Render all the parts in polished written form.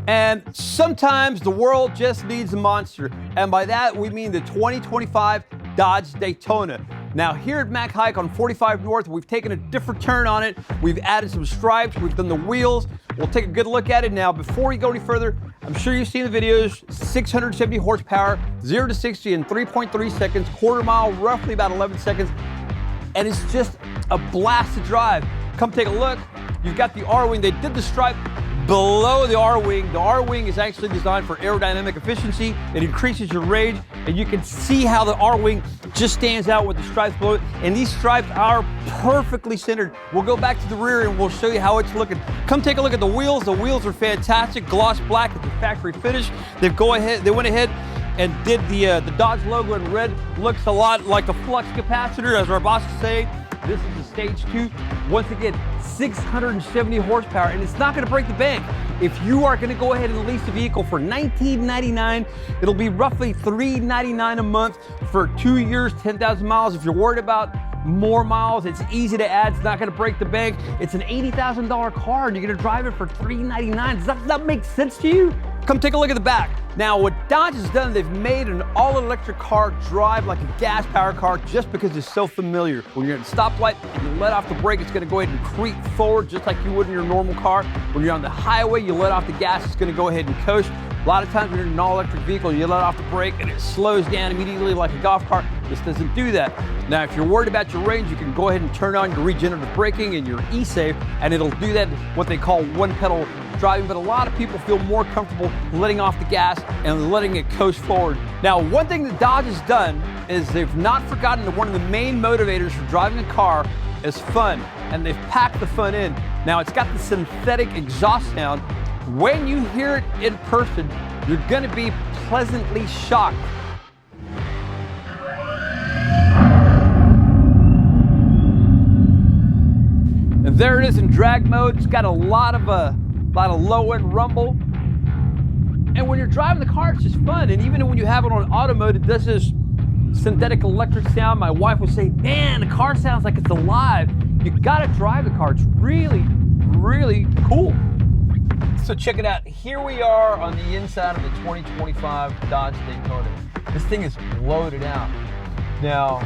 And sometimes the world just needs a monster. And by that, we mean the 2025 Dodge Daytona. Now here at Mack Haik on 45 North, we've taken a different turn on it. We've added some stripes, we've done the wheels. We'll take a good look at it. Now, before we go any further, I'm sure you've seen the videos, 670 horsepower, 0 to 60 in 3.3 seconds, quarter mile, roughly about 11 seconds. And it's just a blast to drive. Come take a look. You've got the R-Wing. They did the stripe below the R-Wing. The R-Wing is actually designed for aerodynamic efficiency. It increases your range, and you can see how the R-Wing just stands out with the stripes below it. And these stripes are perfectly centered. We'll go back to the rear and we'll show you how it's looking. Come take a look at the wheels. The wheels are fantastic. Gloss black with the factory finish. They went ahead and did the Dodge logo in red. Looks a lot like the flux capacitor, as our boss is saying. This is the stage 2. Once again, 670 horsepower, and it's not going to break the bank. If you are going to go ahead and lease the vehicle for $19.99, it'll be roughly $3.99 a month for 2 years, 10,000 miles. If you're worried about more miles, it's easy to add. It's not going to break the bank. It's an $80,000 car, and you're going to drive it for $3.99. Does that make sense to you? Come take a look at the back. Now, what Dodge has done, they've made an all-electric car drive like a gas-powered car just because it's so familiar. When you're at a stoplight and you let off the brake, it's going to go ahead and creep forward just like you would in your normal car. When you're on the highway, you let off the gas, it's going to go ahead and coast. A lot of times when you're in an all-electric vehicle, you let off the brake and it slows down immediately like a golf cart. This doesn't do that. Now, if you're worried about your range, you can go ahead and turn on your regenerative braking and your e-save, and it'll do that, what they call one-pedal driving, but a lot of people feel more comfortable letting off the gas and letting it coast forward. Now, one thing that Dodge has done is they've not forgotten that one of the main motivators for driving a car is fun, and they've packed the fun in. Now, it's got the synthetic exhaust sound. When you hear it in person, you're going to be pleasantly shocked. And there it is in drag mode. It's got a lot of low-end rumble. And when you're driving the car, it's just fun. And even when you have it on auto mode, it does this synthetic electric sound. My wife would say, man, the car sounds like it's alive. You gotta drive the car. It's really, really cool. So check it out. Here we are on the inside of the 2025 Dodge Daytona. This thing is loaded out. Now,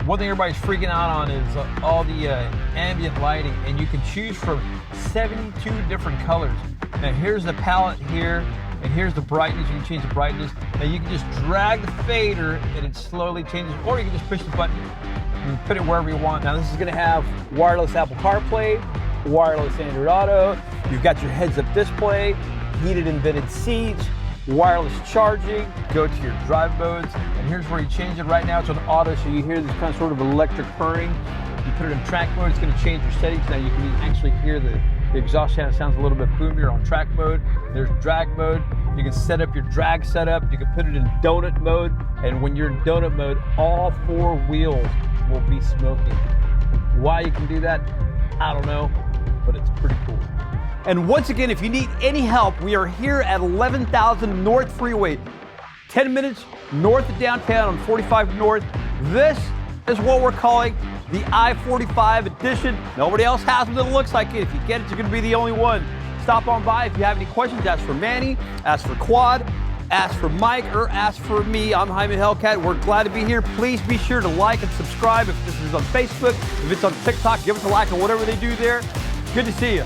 one thing everybody's freaking out on is all the ambient lighting, and you can choose from 72 different colors. Now here's the palette here, and here's the brightness. You can change the brightness. Now you can just drag the fader and it slowly changes, or you can just push the button and put it wherever you want. Now this is gonna have wireless Apple CarPlay, wireless Android Auto. You've got your heads-up display, heated and vented seats, wireless charging. Go to your drive modes, and here's where you change it. Right now it's on auto, so you hear this kind of sort of electric purring. You put it in track mode, it's going to change your settings. Now you can actually hear the exhaust sound. It sounds a little bit boomier on track mode. There's drag mode. You can set up your drag setup. You can put it in donut mode, and when you're in donut mode, all 4 wheels will be smoking. Why you can do that, I don't know, but it's pretty cool. And once again, if you need any help, we are here at 11,000 North Freeway, 10 minutes north of downtown on 45 North. This is what we're calling the I-45 edition. Nobody else has one that looks like it. If you get it, you're gonna be the only one. Stop on by. If you have any questions, ask for Manny, ask for Quad, ask for Mike, or ask for me. I'm Jaime Hellcat. We're glad to be here. Please be sure to like and subscribe. If this is on Facebook, if it's on TikTok, give us a like or whatever they do there. Good to see you.